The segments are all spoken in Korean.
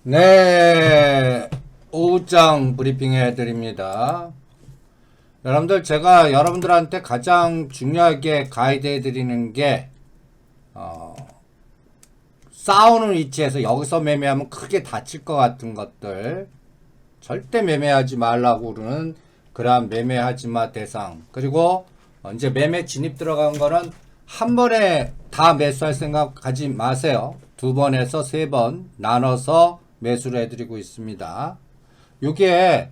네, 오후장 브리핑 해드립니다. 여러분들, 제가 여러분들한테 가장 중요하게 가이드 해드리는 게, 싸우는 위치에서 여기서 매매하면 크게 다칠 것 같은 것들, 절대 매매하지 말라고 그러는 그러한 매매하지 마 대상. 그리고 이제 매매 진입 들어간 거는 한 번에 다 매수할 생각 하지 마세요. 두 번에서 세 번 나눠서 매수를 해드리고 있습니다. 이게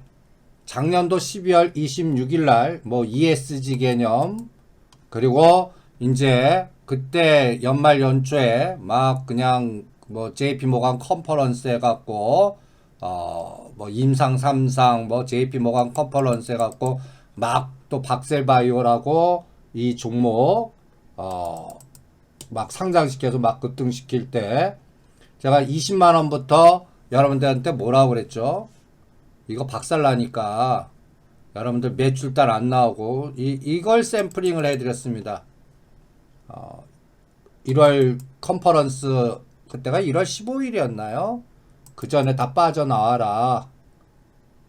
작년도 12월 26일 날 뭐 ESG 개념, 그리고 이제 그때 연말 연초에 막 그냥 뭐 JP 모간 컨퍼런스 해갖고 뭐 임상 3상 뭐 JP 모간 컨퍼런스 해갖고 막 또 박셀바이오라고 이 종목 막 상장시켜서 막 급등시킬 때 제가 20만원부터 여러분들한테 뭐라고 그랬죠? 이거 박살나니까 여러분들 매출단 안 나오고 이걸 샘플링을 해드렸습니다. 1월 컨퍼런스 그때가 1월 15일이었나요? 그 전에 다 빠져나와라.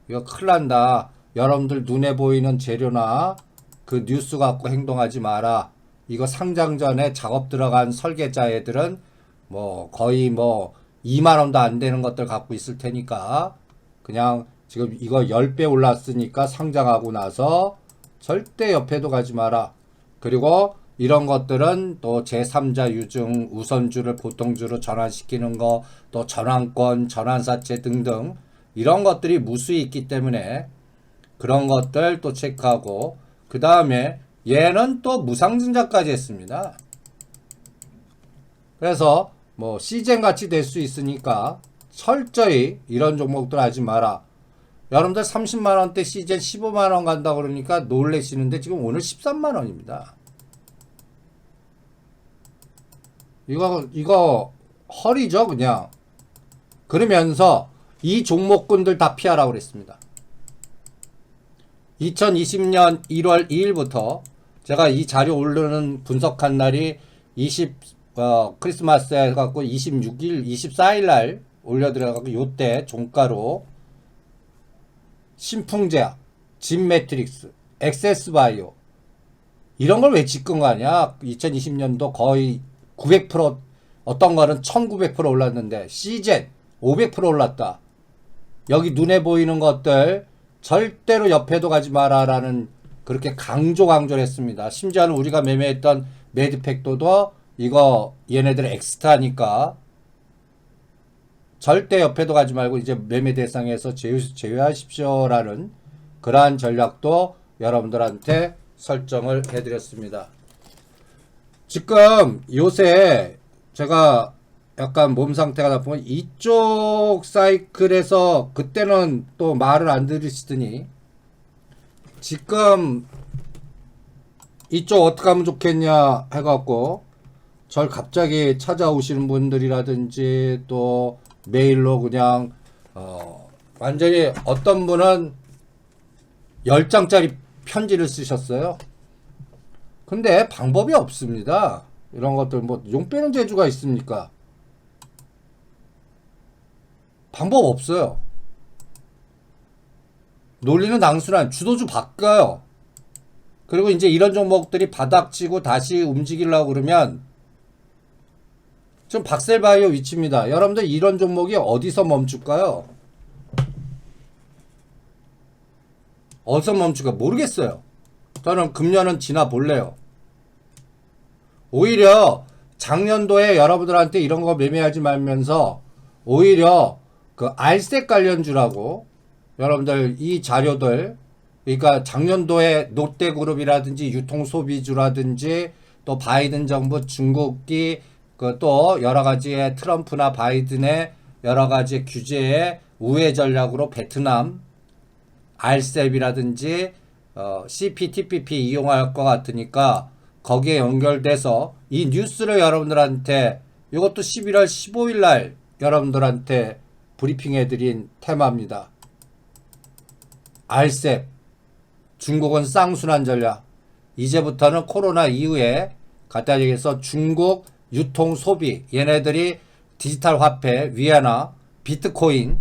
이거 큰일 난다. 여러분들 눈에 보이는 재료나 그 뉴스 갖고 행동하지 마라. 이거 상장 전에 작업 들어간 설계자 애들은 뭐 거의 뭐 2만원도 안 되는 것들 갖고 있을 테니까 그냥 지금 이거 10배 올랐으니까 상장하고 나서 절대 옆에도 가지 마라. 그리고 이런 것들은 또 제3자 유증 우선주를 보통주로 전환시키는 거, 또 전환권, 전환사채 등등 이런 것들이 무수히 있기 때문에 그런 것들 또 체크하고, 그 다음에 얘는 또 무상증자까지 했습니다. 그래서 뭐 시젠 같이 될 수 있으니까 철저히 이런 종목들 하지 마라. 여러분들 30만원대 시젠 15만원 간다 그러니까 놀래시는데 지금 오늘 13만원입니다. 이거 허리죠 그냥. 그러면서 이 종목군들 다 피하라고 그랬습니다. 2020년 1월 2일부터 제가 이 자료 올르는 분석한 날이 크리스마스 해갖고 26일, 24일 날 올려드려갖고 요때 종가로 신풍제약, 진매트릭스, 엑세스바이오 이런 걸 왜 찍은 거 아니야? 2020년도 거의 900% 어떤 거는 1900% 올랐는데 시젠 500% 올랐다. 여기 눈에 보이는 것들 절대로 옆에도 가지 마라라는 그렇게 강조를 했습니다. 심지어는 우리가 매매했던 매드팩도도 이거 얘네들 엑스트라니까 절대 옆에도 가지 말고 이제 매매 대상에서 제외하십시오라는 그러한 전략도 여러분들한테 설정을 해드렸습니다. 지금 요새 제가 약간 몸 상태가 나쁘면 이쪽 사이클에서 그때는 또 말을 안 들으시더니 지금 이쪽 어떻게 하면 좋겠냐 해갖고 절 갑자기 찾아오시는 분들이라든지 또 메일로 그냥 완전히 어떤 분은 10장짜리 편지를 쓰셨어요. 근데 방법이 없습니다. 이런 것들 뭐 용 빼는 재주가 있습니까? 방법 없어요. 논리는 당순한 주도주 바꿔요. 그리고 이제 이런 종목들이 바닥치고 다시 움직이려고 그러면 지금 박셀바이오 위치입니다. 여러분들 이런 종목이 어디서 멈출까요? 어디서 멈출까 모르겠어요. 저는 금년은 지나 볼래요. 오히려 작년도에 여러분들한테 이런 거 매매하지 말면서 오히려 그 알색 관련주라고 여러분들 이 자료들 그러니까 작년도에 롯데그룹이라든지 유통소비주라든지 또 바이든 정부 중국기 그 또 여러 가지의 트럼프나 바이든의 여러 가지 규제의 우회 전략으로 베트남 RCEP이라든지 CPTPP 이용할 것 같으니까 거기에 연결돼서 이 뉴스를 여러분들한테 이것도 11월 15일 날 여러분들한테 브리핑해드린 테마입니다. RCEP 중국은 쌍순환 전략. 이제부터는 코로나 이후에 갖다 얘기해서 중국 유통 소비 얘네들이 디지털 화폐 위안화 비트코인,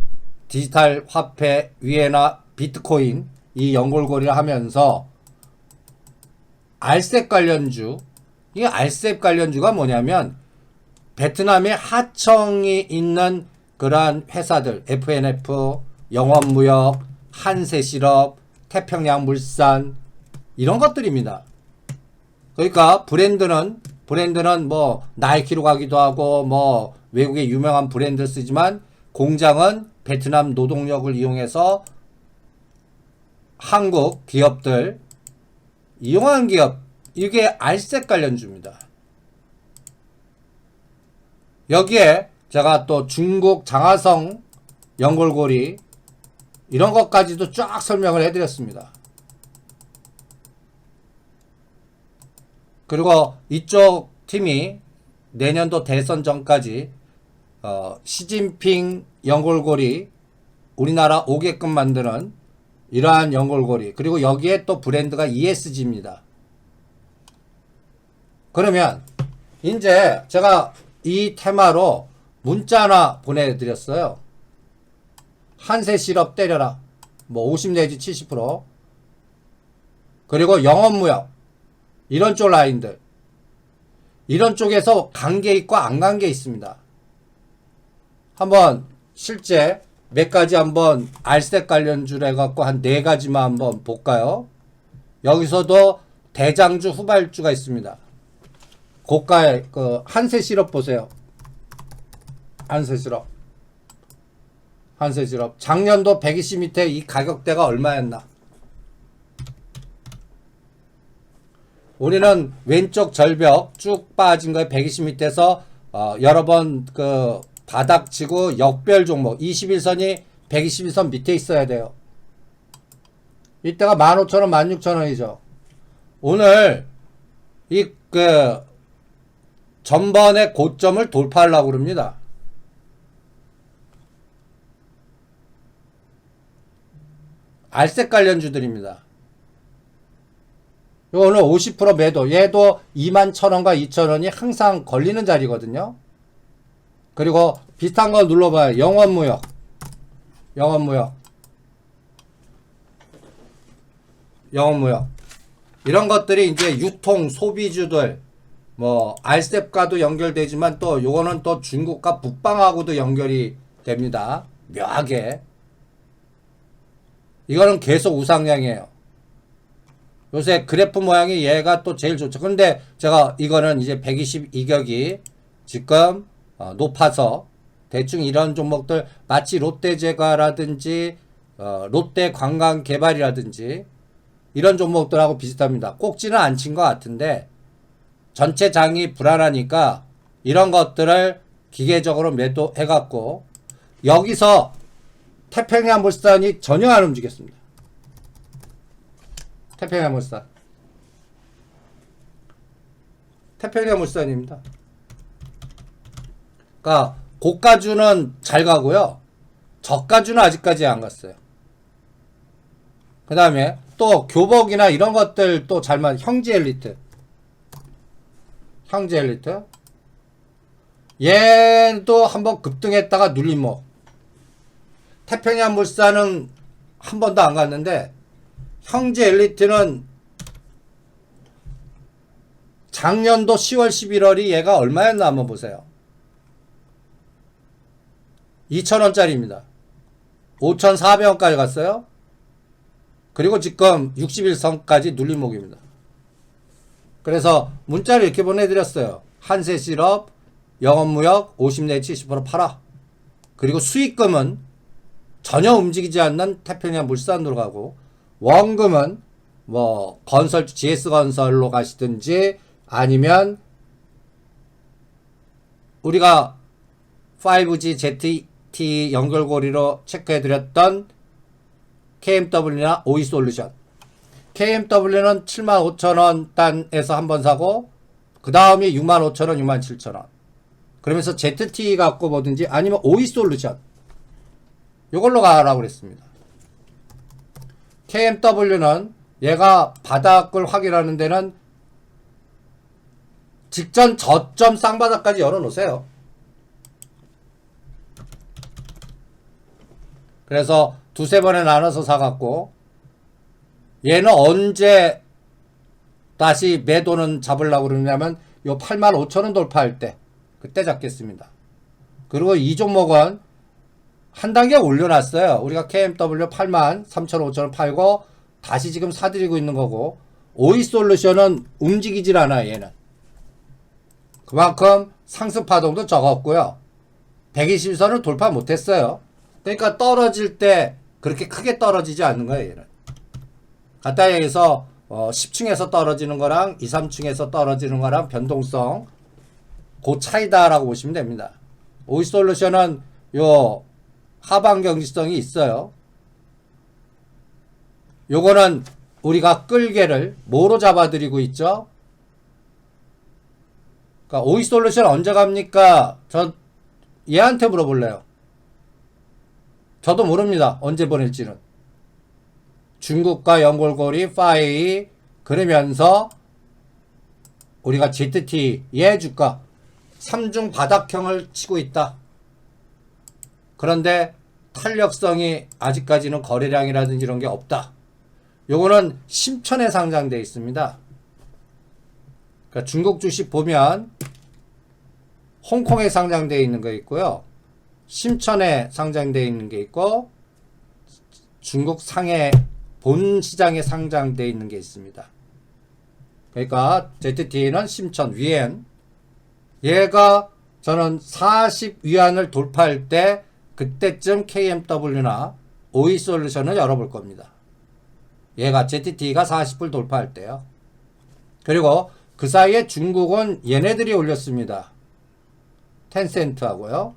디지털 화폐 위에나 비트코인 이 연골고리를 하면서 알셉 관련주, 이 알셉 관련주가 뭐냐면 베트남에 하청이 있는 그러한 회사들, FNF, 영원무역, 한세실업, 태평양물산 이런 것들입니다. 그러니까 브랜드는 뭐 나이키로 가기도 하고 뭐 외국의 유명한 브랜드 쓰지만 공장은 베트남 노동력을 이용해서 한국 기업들 이용한 기업, 이게 알셉 관련주입니다. 여기에 제가 또 중국 장하성 연골고리 이런 것까지도 쫙 설명을 해드렸습니다. 그리고 이쪽 팀이 내년도 대선 전까지 시진핑 연골고리 우리나라 오게끔 만드는 이러한 연골고리, 그리고 여기에 또 브랜드가 ESG입니다. 그러면 이제 제가 이 테마로 문자 하나 보내드렸어요. 한세실업 때려라. 뭐 50 내지 70%. 그리고 영업무역. 이런 쪽 라인들. 이런 쪽에서 관계 있고 안 관계 있습니다. 한번 실제 몇 가지 한번 알셉 관련주를 해갖고 한 4가지만 한번 볼까요? 여기서도 대장주 후발주가 있습니다. 고가의 그 한세실업 보세요. 한세실업 작년도 120 밑에 이 가격대가 얼마였나? 우리는 왼쪽 절벽 쭉 빠진 거에 120 밑에서 여러 번 그 바닥 치고 역별 종목 21선이 121선 밑에 있어야 돼요. 이때가 15,000원, 16,000원이죠. 오늘 이 그 전번의 고점을 돌파하려고 그럽니다. 알셉 관련주들입니다. 오늘 50% 매도, 얘도 21,000원과 2,000원이 항상 걸리는 자리거든요. 그리고 비슷한 거 눌러봐요. 영원무역 이런 것들이 이제 유통 소비주들 뭐 알셉과도 연결되지만 또 요거는 또 중국과 북방하고도 연결이 됩니다. 묘하게 이거는 계속 우상향이에요. 요새 그래프 모양이 얘가 또 제일 좋죠. 근데 제가 이거는 이제 122격이 지금 높아서 대충 이런 종목들 마치 롯데제과라든지 롯데관광개발이라든지 이런 종목들하고 비슷합니다. 꼭지는 안 친 것 같은데 전체 장이 불안하니까 이런 것들을 기계적으로 매도해갖고 여기서 태평양물산이 전혀 안 움직였습니다. 태평양물산입니다. 그러니까 고가주는 잘 가고요. 저가주는 아직까지 안 갔어요. 그 다음에 또 교복이나 이런 것들 또 잘만 형제엘리트 얘도 한번 급등했다가 눌림목. 태평양물산은 한 번도 안 갔는데 형제엘리트는 작년도 10월 11월이 얘가 얼마였나 한번 보세요. 2,000원짜리입니다. 5,400원까지 갔어요. 그리고 지금 61선까지 눌림목입니다. 그래서 문자를 이렇게 보내드렸어요. 한세실업, 영업무역 50 내지 70% 팔아. 그리고 수익금은 전혀 움직이지 않는 태평양물산으로 가고 원금은 뭐 건설 GS건설로 가시든지 아니면 우리가 5G ZT 연결고리로 체크해드렸던 KMW나 OE솔루션. KMW는 75,000원 단에서 한번 사고 그 다음이 65,000원, 67,000원. 그러면서 ZT 갖고 보든지 아니면 OE솔루션 요걸로 가라고 그랬습니다. KMW는 얘가 바닥을 확인하는 데는 직전 저점 쌍바닥까지 열어놓으세요. 그래서 두세 번에 나눠서 사갖고 얘는 언제 다시 매도는 잡으려고 그러냐면 요 85,000원 돌파할 때 그때 잡겠습니다. 그리고 이 종목은 한 단계 올려놨어요. 우리가 KMW 83,500원 팔고 다시 지금 사들이고 있는 거고, 오이솔루션은 움직이질 않아요. 얘는 그만큼 상승 파동도 적었고요. 120선을 돌파 못했어요. 그러니까 떨어질 때 그렇게 크게 떨어지지 않는 거예요. 얘는 갖다 여기서 10층에서 떨어지는 거랑 2, 3층에서 떨어지는 거랑 변동성 그 차이다라고 보시면 됩니다. 오이솔루션은 요 하방 경직성이 있어요. 요거는 우리가 끌개를 뭐로 잡아드리고 있죠? 그러니까 오이솔루션 언제 갑니까? 저 얘한테 물어볼래요. 저도 모릅니다. 언제 보낼지는. 중국과 연골고리 파이 그러면서 우리가 ZT의 주가 3중 바닥형을 치고 있다. 그런데 탄력성이 아직까지는 거래량이라든지 이런 게 없다. 요거는 심천에 상장되어 있습니다. 그러니까 중국 주식 보면 홍콩에 상장되어 있는 거 있고요. 심천에 상장되어 있는 게 있고 중국 상해 본 시장에 상장되어 있는 게 있습니다. 그러니까 ZT는 심천 위엔, 얘가 저는 40위안을 돌파할 때 그때쯤 KMW나 오이솔루션을 열어볼 겁니다. 얘가 ZT가 40불 돌파할 때요. 그리고 그 사이에 중국은 얘네들이 올렸습니다. 텐센트 하고요.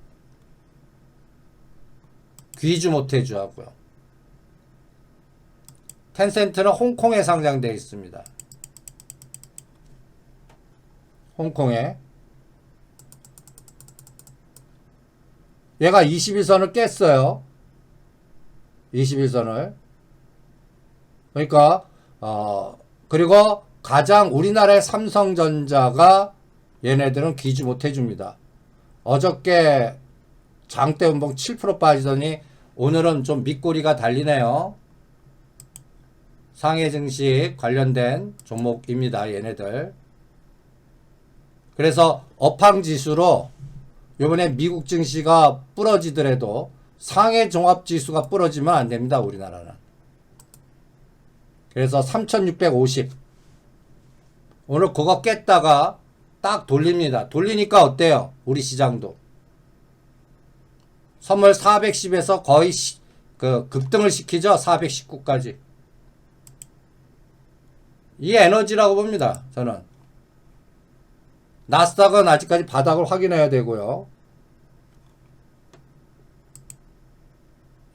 귀주 모태주 하고요. 텐센트는 홍콩에 상장되어 있습니다. 홍콩에. 얘가 21선을 깼어요. 21선을. 그러니까 그리고 가장 우리나라의 삼성전자가 얘네들은 귀주 못 해줍니다. 어저께 장대 음봉 7% 빠지더니 오늘은 좀 밑꼬리가 달리네요. 상해 증시 관련된 종목입니다. 얘네들. 그래서 업황 지수로 요번에 미국 증시가 부러지더라도 상해 종합 지수가 부러지면 안 됩니다. 우리나라는. 그래서 3650 오늘 그거 깼다가 딱 돌립니다. 돌리니까 어때요? 우리 시장도 선물 410에서 거의 급등을 시키죠. 419까지. 이 에너지라고 봅니다. 저는. 나스닥은 아직까지 바닥을 확인해야 되고요.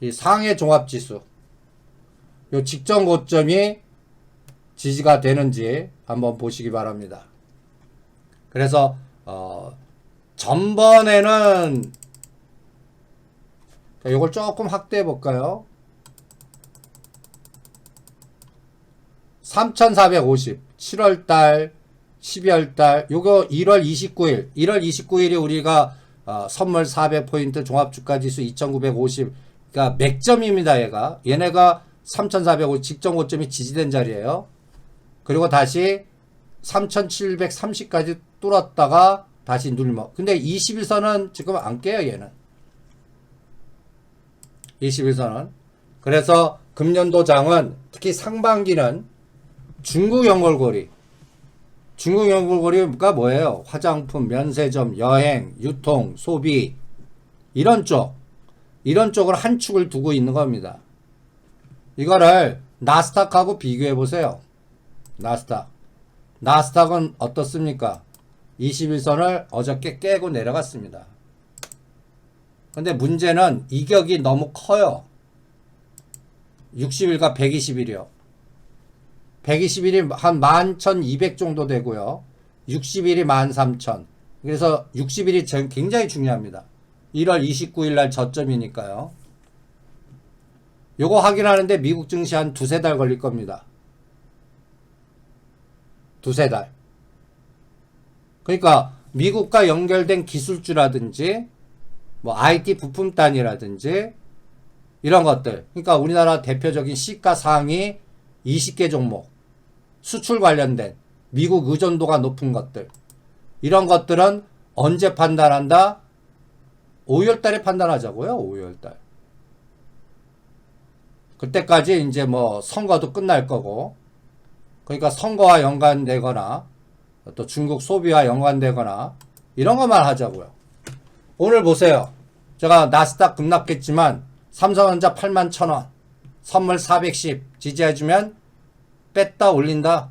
이 상해 종합지수 요 직전 고점이 지지가 되는지 한번 보시기 바랍니다. 그래서 전번에는 요걸 조금 확대해 볼까요? 3450 7월달 12월달 요거 1월 29일이 우리가 선물 400포인트 종합주가지수 2950 그러니까 맥점입니다. 얘네가 3450 직전 고점이 지지된 자리예요. 그리고 다시 3730까지 뚫었다가 다시 눌러. 근데 21선은 지금 안 깨요. 얘는 21선은. 그래서 금년도장은 특히 상반기는 중국 연골고리가 뭐예요? 화장품, 면세점, 여행, 유통, 소비 이런 쪽을 한 축을 두고 있는 겁니다. 이거를 나스닥하고 비교해 보세요. 나스닥은 어떻습니까? 21선을 어저께 깨고 내려갔습니다. 근데 문제는 이격이 너무 커요. 60일과 120일이요. 120일이 한 11,200 정도 되고요. 60일이 13,000. 그래서 60일이 굉장히 중요합니다. 1월 29일 날 저점이니까요. 요거 확인하는데 미국 증시 한 두세 달 걸릴 겁니다. 두세 달. 그러니까 미국과 연결된 기술주라든지 뭐 IT 부품단이라든지 이런 것들. 그러니까 우리나라 대표적인 시가 상위 20개 종목, 수출 관련된 미국 의존도가 높은 것들. 이런 것들은 언제 판단한다? 5월 달에 판단하자고요. 5월 달. 그때까지 이제 뭐 선거도 끝날 거고, 그러니까 선거와 연관되거나 또 중국 소비와 연관되거나 이런 것만 하자고요. 오늘 보세요. 제가 나스닥 급락했지만 삼성전자 81,000원, 선물 410 지지해주면 뺐다 올린다.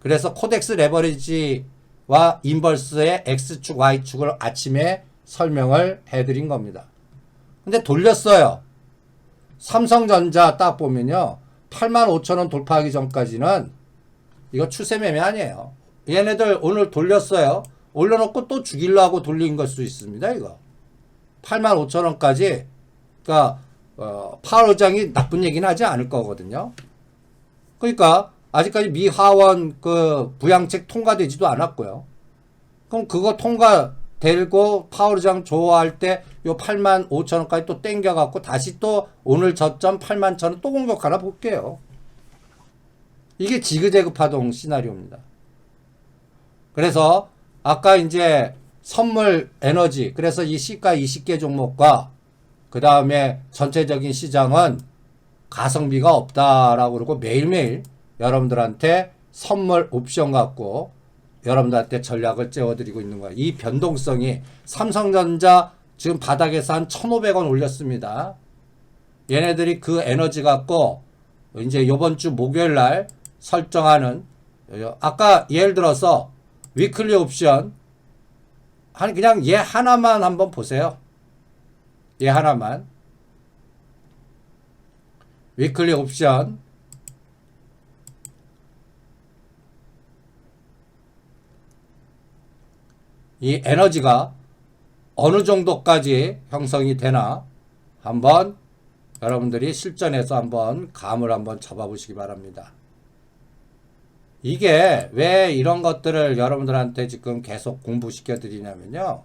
그래서 코덱스 레버리지와 인버스의 X축, Y축을 아침에 설명을 해드린 겁니다. 근데 돌렸어요. 삼성전자 딱 보면요. 85,000원 돌파하기 전까지는 이거 추세 매매 아니에요. 얘네들 오늘 돌렸어요. 올려놓고 또 죽이려고 돌린 걸 수 있습니다. 이거 85,000원까지. 그러니까 파월 의장이 나쁜 얘기는 하지 않을 거거든요. 그러니까 아직까지 미 하원 그 부양책 통과되지도 않았고요. 그럼 그거 통과되고 파월 의장 좋아할 때 요 85,000원까지 또 땡겨갖고 다시 또 오늘 저점 81,000원 또 공격하나 볼게요. 이게 지그재그 파동 시나리오입니다. 그래서 아까 이제 선물 에너지, 그래서 이 시가 20개 종목과 그 다음에 전체적인 시장은 가성비가 없다라고 그러고 매일매일 여러분들한테 선물 옵션 갖고 여러분들한테 전략을 째워드리고 있는 거예요. 이 변동성이 삼성전자 지금 바닥에서 한 1,500원 올렸습니다. 얘네들이 그 에너지 갖고 이제 요번 주 목요일 날 설정하는, 아까 예를 들어서 위클리 옵션 그냥 얘 하나만 한번 보세요. 얘 하나만. 위클리 옵션 이 에너지가 어느 정도까지 형성이 되나 한번 여러분들이 실전에서 한번 감을 한번 잡아보시기 바랍니다. 이게 왜 이런 것들을 여러분들한테 지금 계속 공부시켜 드리냐면요.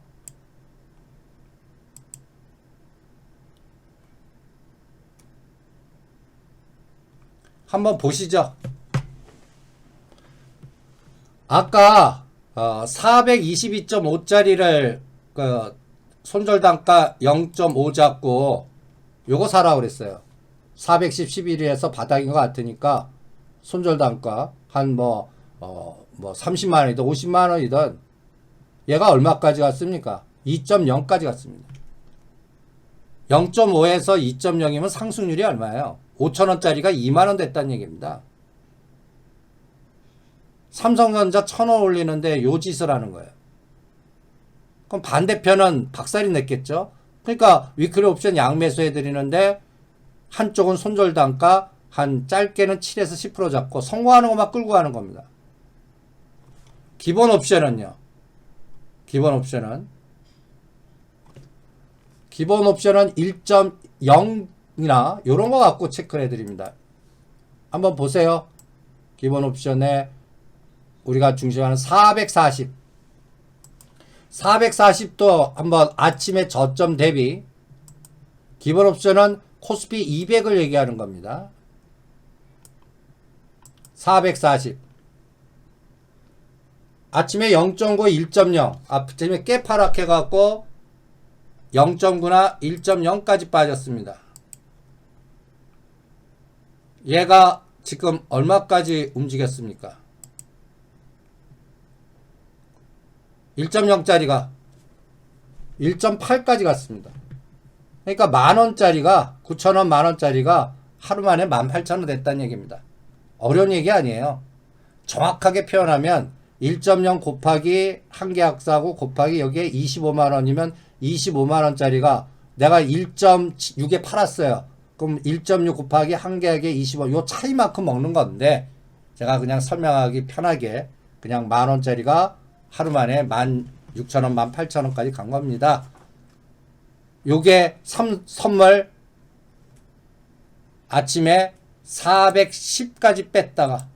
한번 보시죠. 아까 422.5짜리를 그 손절단가 0.5 잡고 요거 사라 그랬어요. 410, 11에서 바닥인 것 같으니까 손절단가 한 30만원이든 50만원이든 얘가 얼마까지 갔습니까? 2.0까지 갔습니다. 0.5에서 2.0이면 상승률이 얼마예요? 5천원짜리가 2만원 됐다는 얘기입니다. 삼성전자 1,000원 올리는데 요 짓을 하는 거예요. 그럼 반대편은 박살이 냈겠죠? 그러니까 위클리 옵션 양매수 해드리는데 한쪽은 손절단가 한 짧게는 7에서 10% 잡고 성공하는 것만 끌고 가는 겁니다. 기본 옵션은요. 기본 옵션은 1.0이나 요런 거 갖고 체크를 해드립니다. 한번 보세요. 기본 옵션에 우리가 중시하는 440도 한번 아침에 저점 대비. 기본 옵션은 코스피 200을 얘기하는 겁니다. 440 아침에 0.9, 1.0 아침에 깨파랗게 갖고 0.9나 1.0까지 빠졌습니다. 얘가 지금 얼마까지 움직였습니까? 1.0짜리가 1.8까지 갔습니다. 그러니까 만원짜리가 9,000원 만원짜리가 하루 만에 18,000원 됐다는 얘기입니다. 어려운 얘기 아니에요. 정확하게 표현하면 1.0 곱하기 한계약사고 곱하기 여기에 25만원이면 25만원짜리가 내가 1.6에 팔았어요. 그럼 1.6 곱하기 한계약에 25, 요 차이만큼 먹는 건데 제가 그냥 설명하기 편하게 그냥 만원짜리가 하루 만에 16,000원, 18,000원까지 간 겁니다. 요게 선물 아침에 410까지 뺐다가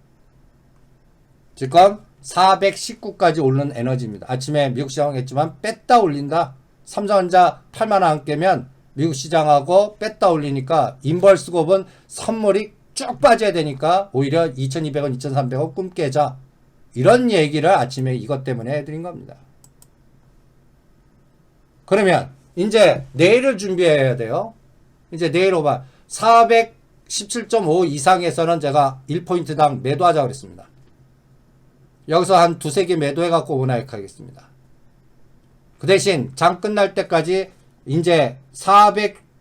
지금 419까지 오른 에너지입니다. 아침에 미국 시장 했지만 뺐다 올린다. 삼성전자 8만원 안 깨면 미국 시장하고 뺐다 올리니까 인벌스곱은 선물이 쭉 빠져야 되니까 오히려 2200원, 2300원 꿈 깨자. 이런 얘기를 아침에 이것 때문에 해드린 겁니다. 그러면 이제 내일을 준비해야 돼요. 이제 내일 오반 417.5 이상에서는 제가 1포인트당 매도하자 그랬습니다. 여기서 한 두세 개 매도해갖고 오버나잇 하겠습니다. 그 대신 장 끝날 때까지 이제는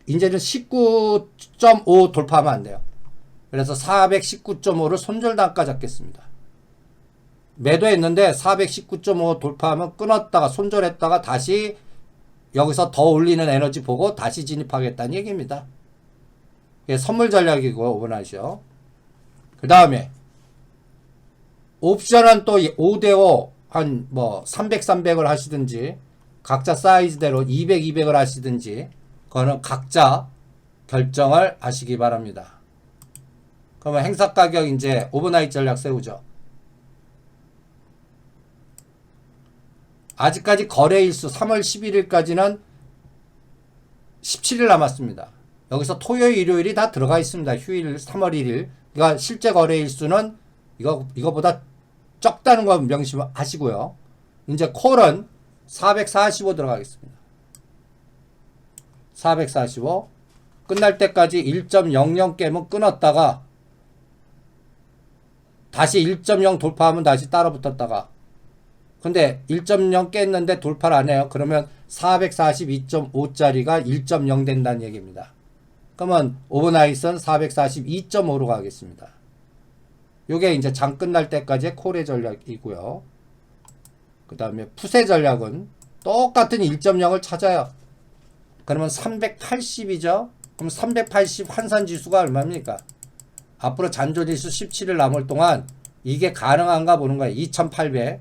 19.5 돌파하면 안 돼요. 그래서 419.5를 손절단가 잡겠습니다. 매도했는데 419.5 돌파하면 끊었다가 손절했다가 다시 여기서 더 올리는 에너지 보고 다시 진입하겠다는 얘기입니다. 이게 선물 전략이고 오버나잇이요. 그 다음에 옵션은 또 5대5 한 뭐 300, 300을 하시든지 각자 사이즈대로 200, 200을 하시든지 그거는 각자 결정을 하시기 바랍니다. 그러면 행사 가격 이제 오버나잇 전략 세우죠. 아직까지 거래일수 3월 11일까지는 17일 남았습니다. 여기서 토요일, 일요일이 다 들어가 있습니다. 휴일 3월 1일. 그러니까 실제 거래일수는 이거보다 적다는 거 명심하시고요. 이제 콜은 445 들어가겠습니다. 445 끝날 때까지 1.00 깨면 끊었다가 다시 1.0 돌파하면 다시 따라 붙었다가 근데 1.0 깼는데 돌파를 안 해요. 그러면 442.5짜리가 1.0 된다는 얘기입니다. 그러면 오버나잇은 442.5로 가겠습니다. 요게 이제 장 끝날 때까지의 콜의 전략이고요. 그 다음에 풋의 전략은 똑같은 1.0을 찾아요. 그러면 380이죠. 그럼 380 환산지수가 얼마입니까? 앞으로 잔존지수 17일 남을 동안 이게 가능한가 보는 거예요. 2800.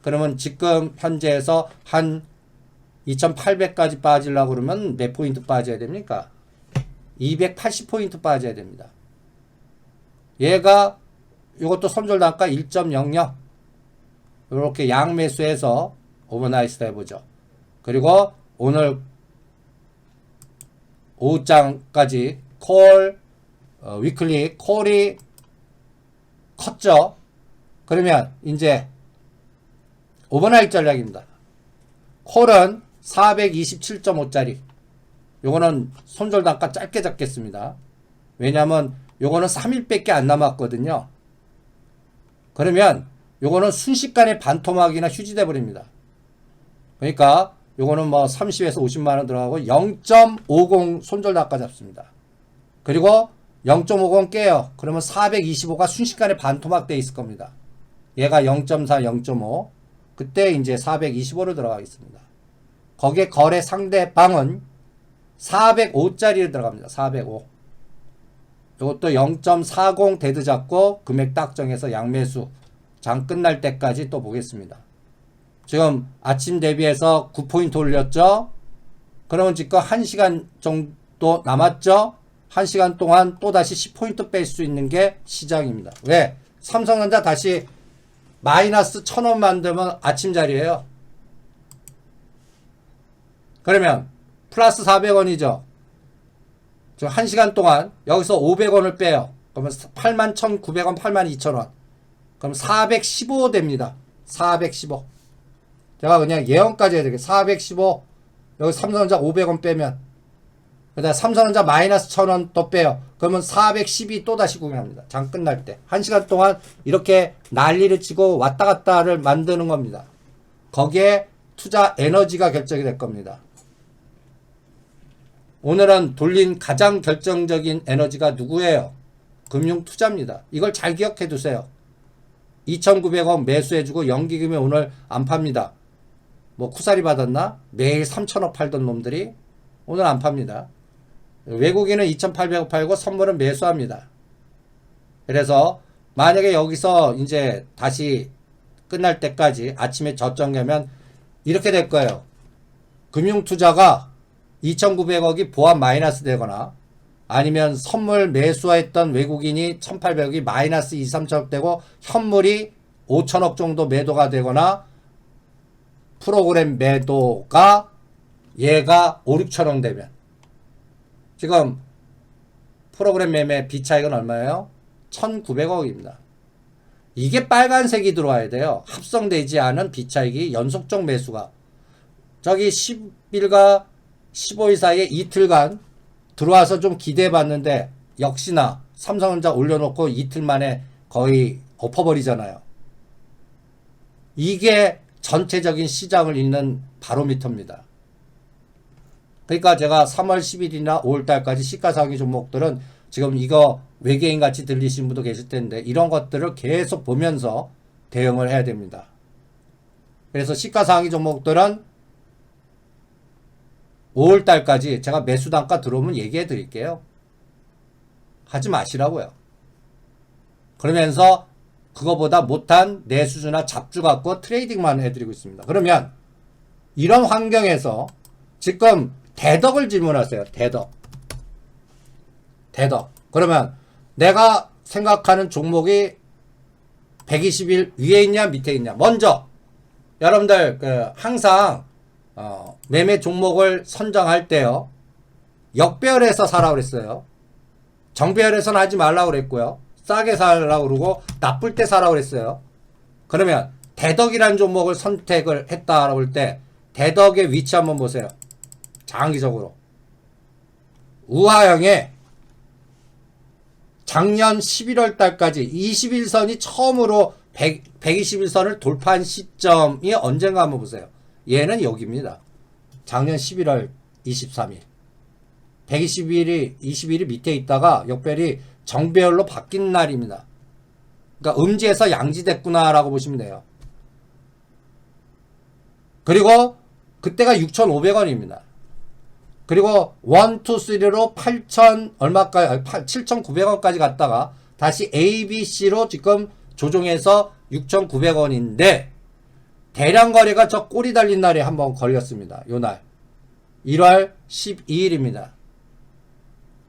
그러면 지금 현재에서 한 2800까지 빠지려고 그러면 몇 포인트 빠져야 됩니까? 280포인트 빠져야 됩니다. 얘가 이것도 손절단가 1.00 이렇게 양매수해서 오버나잇 해보죠. 그리고 오늘 오후장까지 콜 위클리 콜이 컸죠. 그러면 이제 오버나잇 전략입니다. 콜은 427.5짜리 요거는 손절단가 짧게 잡겠습니다. 왜냐면 요거는 3일밖에 안 남았거든요. 그러면 요거는 순식간에 반토막이나 휴지돼 버립니다. 그러니까 요거는 뭐 30에서 50만원 들어가고 0.50 손절단가 잡습니다. 그리고 0.50 깨요. 그러면 425가 순식간에 반토막 돼 있을 겁니다. 얘가 0.4, 0.5 그때 이제 425로 들어가겠습니다. 거기에 거래 상대방은 405짜리로 들어갑니다. 405. 이것도 0.40 데드 잡고 금액 딱 정해서 양매수 장 끝날 때까지 또 보겠습니다. 지금 아침 대비해서 9포인트 올렸죠. 그러면 지금 1시간 정도 남았죠. 1시간 동안 또다시 10포인트 뺄 수 있는 게 시장입니다. 왜? 삼성전자 다시 마이너스 1000원 만들면 아침 자리예요. 그러면 플러스 400원이죠. 지금 1시간 동안 여기서 500원을 빼요. 그러면 81,900원, 82,000원. 그럼 415 됩니다. 415. 제가 그냥 예언까지 해야 되겠어요. 415. 여기 삼성전자 500원 빼면. 그 다음에 삼성전자 마이너스 1000원 또 빼요. 그러면 412 또다시 구매합니다. 장 끝날 때. 1시간 동안 이렇게 난리를 치고 왔다 갔다를 만드는 겁니다. 거기에 투자 에너지가 결정이 될 겁니다. 오늘은 돌린 가장 결정적인 에너지가 누구예요? 금융투자입니다. 이걸 잘 기억해 두세요. 2,900원 매수해주고 연기금이 오늘 안 팝니다. 뭐 쿠사리 받았나? 매일 3,000원 팔던 놈들이 오늘 안 팝니다. 외국인은 2,800원 팔고 선물은 매수합니다. 그래서 만약에 여기서 이제 다시 끝날 때까지 아침에 저점가면 이렇게 될 거예요. 금융투자가 2,900억이 보합 마이너스 되거나 아니면 선물 매수했던 외국인이 1,800억이 마이너스 2, 3천억 되고 현물이 5천억 정도 매도가 되거나 프로그램 매도가 얘가 5, 6천억 되면 지금 프로그램 매매 비차익은 얼마예요? 1900억입니다. 이게 빨간색이 들어와야 돼요. 합성되지 않은 비차익이 연속적 매수가. 저기 10일과 15일 사이에 이틀간 들어와서 좀 기대해 봤는데 역시나 삼성전자 올려놓고 이틀 만에 거의 엎어버리잖아요. 이게 전체적인 시장을 읽는 바로미터입니다. 그러니까 제가 3월 10일이나 5월달까지 시가상위 종목들은 지금 이거 외계인 같이 들리신 분도 계실 텐데 이런 것들을 계속 보면서 대응을 해야 됩니다. 그래서 시가상위 종목들은 5월달까지 제가 매수 단가 들어오면 얘기해 드릴게요. 하지 마시라고요. 그러면서 그거보다 못한 내수주나 잡주 갖고 트레이딩만 해드리고 있습니다. 그러면 이런 환경에서 지금 대덕을 질문하세요. 대덕. 그러면 내가 생각하는 종목이 120일 위에 있냐 밑에 있냐. 먼저 여러분들 항상 매매 종목을 선정할 때요. 역배열해서 사라고 그랬어요. 정배열해서는 하지 말라고 그랬고요. 싸게 사라고 그러고 나쁠 때 사라고 그랬어요. 그러면 대덕이라는 종목을 선택을 했다라고 할 때 대덕의 위치 한번 보세요. 장기적으로 우하형에 작년 11월 달까지 21선이 처음으로 121선을 돌파한 시점이 언젠가 한번 보세요. 얘는 여기입니다. 작년 11월 23일 120일이 밑에 있다가 역별이 정배열로 바뀐 날입니다. 그러니까 음지에서 양지됐구나 라고 보시면 돼요. 그리고 그때가 6,500원입니다. 그리고 1, 2, 3로 8,000 얼마까지 7,900원까지 갔다가 다시 A, B, C로 지금 조정해서 6,900원인데 대량 거래가 저 꼬리 달린 날에 한번 걸렸습니다. 요 날 1월 12일입니다.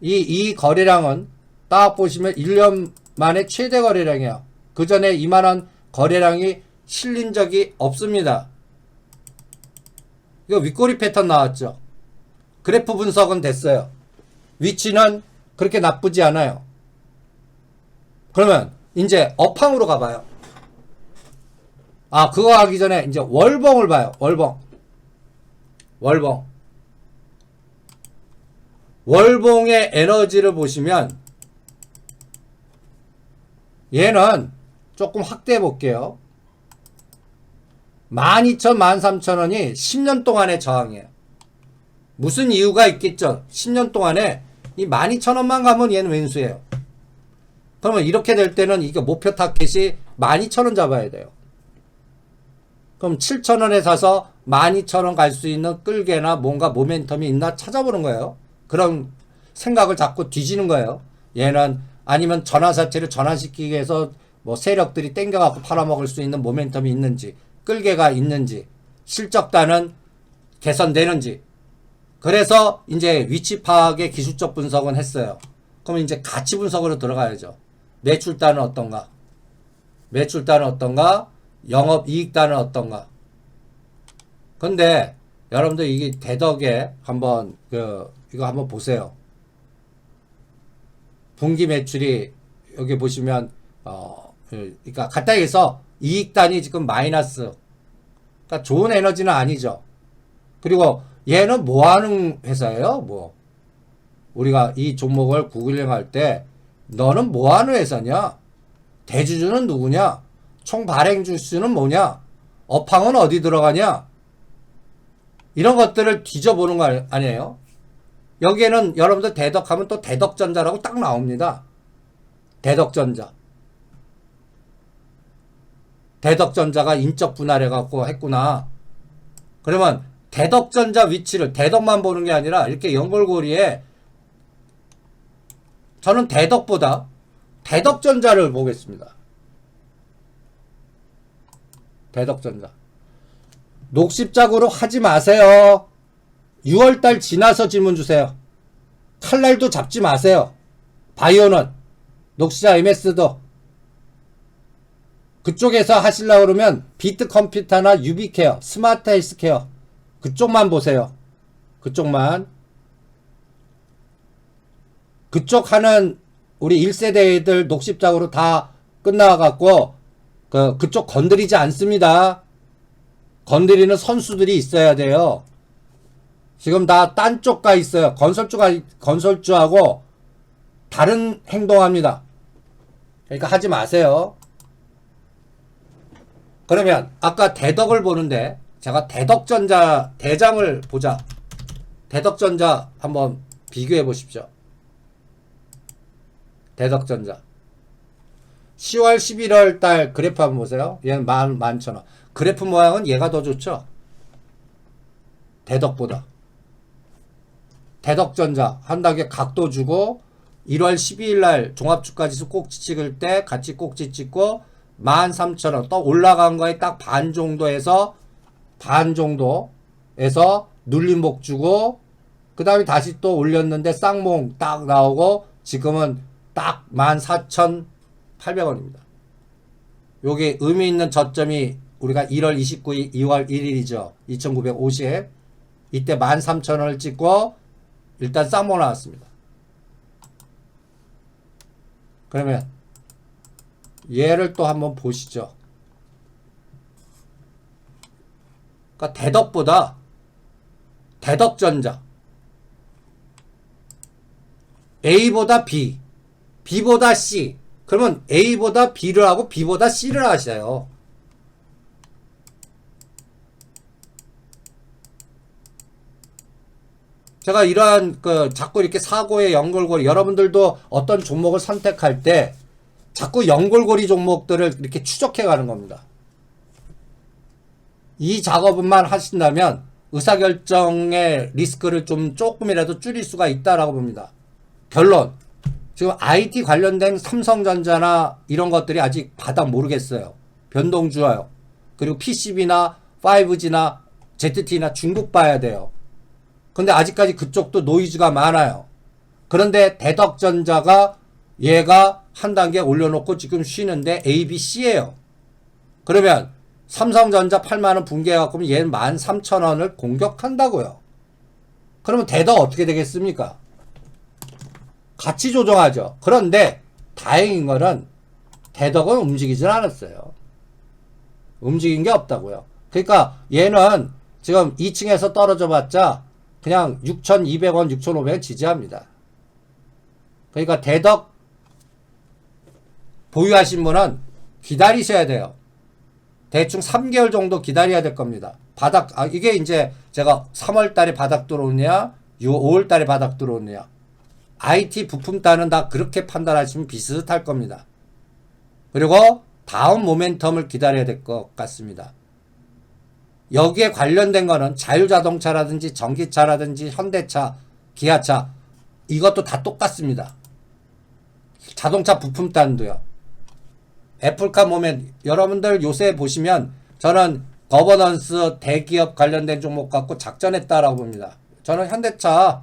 이 거래량은 딱 보시면 1년 만에 최대 거래량이에요. 그 전에 이만한 거래량이 실린 적이 없습니다. 이거 윗꼬리 패턴 나왔죠. 그래프 분석은 됐어요. 위치는 그렇게 나쁘지 않아요. 그러면 이제 업황으로 가봐요. 그거 하기 전에 이제 월봉을 봐요. 월봉의 에너지를 보시면 얘는 조금 확대해 볼게요. 12,000, 13,000원이 10년 동안의 저항이에요. 무슨 이유가 있겠죠. 10년 동안에 이 12,000원만 가면 얘는 왼수예요. 그러면 이렇게 될 때는 이게 목표 타켓이 12,000원 잡아야 돼요. 그럼 7,000원에 사서 12,000원 갈 수 있는 끌개나 뭔가 모멘텀이 있나 찾아보는 거예요. 그런 생각을 자꾸 뒤지는 거예요. 얘는 아니면 전환사채를 전환시키기 위해서 뭐 세력들이 땡겨갖고 팔아먹을 수 있는 모멘텀이 있는지, 끌개가 있는지, 실적단은 개선되는지. 그래서 이제 위치 파악의 기술적 분석은 했어요. 그럼 이제 가치 분석으로 들어가야죠. 매출단은 어떤가? 영업이익단은 어떤가? 근데 여러분들 이게 대덕에 한번 이거 한번 보세요. 분기 매출이 여기 보시면 그러니까 간단히 해서 이익단이 지금 마이너스. 그러니까 좋은 에너지는 아니죠. 그리고 얘는 뭐 하는 회사예요? 뭐 우리가 이 종목을 구글링 할 때 너는 뭐 하는 회사냐? 대주주는 누구냐? 총 발행 주수는 뭐냐? 업황은 어디 들어가냐? 이런 것들을 뒤져보는 거 아니에요? 여기에는 여러분들 대덕하면 또 대덕전자라고 딱 나옵니다. 대덕전자가 인적 분할해갖고 했구나. 그러면 대덕전자 위치를 대덕만 보는 게 아니라 이렇게 연골고리에 저는 대덕보다 대덕전자를 보겠습니다. 대덕전자. 녹십작으로 하지 마세요. 6월달 지나서 질문 주세요. 칼날도 잡지 마세요. 바이오는 녹시자 MS도 그쪽에서 하시려고 그러면 비트컴퓨터나 유비케어, 스마트 헬스케어 그쪽만 보세요. 그쪽만. 그쪽 하는 우리 1세대 애들 녹십작으로 다 끝나갖고 그쪽 건드리지 않습니다. 건드리는 선수들이 있어야 돼요. 지금 다 딴 쪽 가 있어요. 건설주하고 다른 행동합니다. 그러니까 하지 마세요. 그러면 아까 대덕을 보는데 제가 대덕전자 대장을 보자. 대덕전자 한번 비교해 보십시오. 대덕전자 10월 11월 달 그래프 한번 보세요. 얘는 11,000원. 그래프 모양은 얘가 더 좋죠. 대덕보다. 대덕전자 한 단계 각도 주고 1월 12일 날 종합주가지수 꼭지 찍을 때 같이 꼭지 찍고 13,000원 또 올라간 거에 딱 반 정도에서 눌림목 주고 그 다음에 다시 또 올렸는데 쌍몽 딱 나오고 지금은 딱 14,800원입니다. 요게 의미 있는 저점이 우리가 1월 29일 2월 1일이죠. 2,950 이때 13,000원을 찍고 일단 쌍몽 나왔습니다. 그러면 얘를 또 한번 보시죠. 그러니까 대덕보다 대덕전자 A보다 B, B보다 C. 그러면 A보다 B를 하고 B보다 C를 하셔요. 제가 이러한 자꾸 이렇게 사고의 연골고리, 여러분들도 어떤 종목을 선택할 때 자꾸 연골고리 종목들을 이렇게 추적해 가는 겁니다. 이 작업만 하신다면 의사결정의 리스크를 좀 조금이라도 줄일 수가 있다라고 봅니다. 결론. 지금 IT 관련된 삼성전자나 이런 것들이 아직 바닥 모르겠어요. 변동주예요. 그리고 PCB나 5G나 ZT나 중국 봐야 돼요. 근데 아직까지 그쪽도 노이즈가 많아요. 그런데 대덕전자가 얘가 한 단계 올려놓고 지금 쉬는데 A, B, C예요. 그러면 삼성전자 8만원 붕괴해갖고 얘는 13,000원을 공격한다고요. 그러면 대덕 어떻게 되겠습니까? 같이 조정하죠. 그런데 다행인 거는 대덕은 움직이질 않았어요. 움직인 게 없다고요. 그러니까 얘는 지금 2층에서 떨어져 봤자 그냥 6,200원, 6,500원 지지합니다. 그러니까 대덕 보유하신 분은 기다리셔야 돼요. 대충 3개월 정도 기다려야 될 겁니다. 이게 이제 제가 3월 달에 바닥 들어오냐, 5월 달에 바닥 들어오냐. IT 부품단은 다 그렇게 판단하시면 비슷할 겁니다. 그리고 다음 모멘텀을 기다려야 될 것 같습니다. 여기에 관련된 거는 자율자동차라든지 전기차라든지 현대차, 기아차 이것도 다 똑같습니다. 자동차 부품단도요. 애플카 모멘 여러분들 요새 보시면 저는 거버넌스 대기업 관련된 종목 갖고 작전했다라고 봅니다. 저는 현대차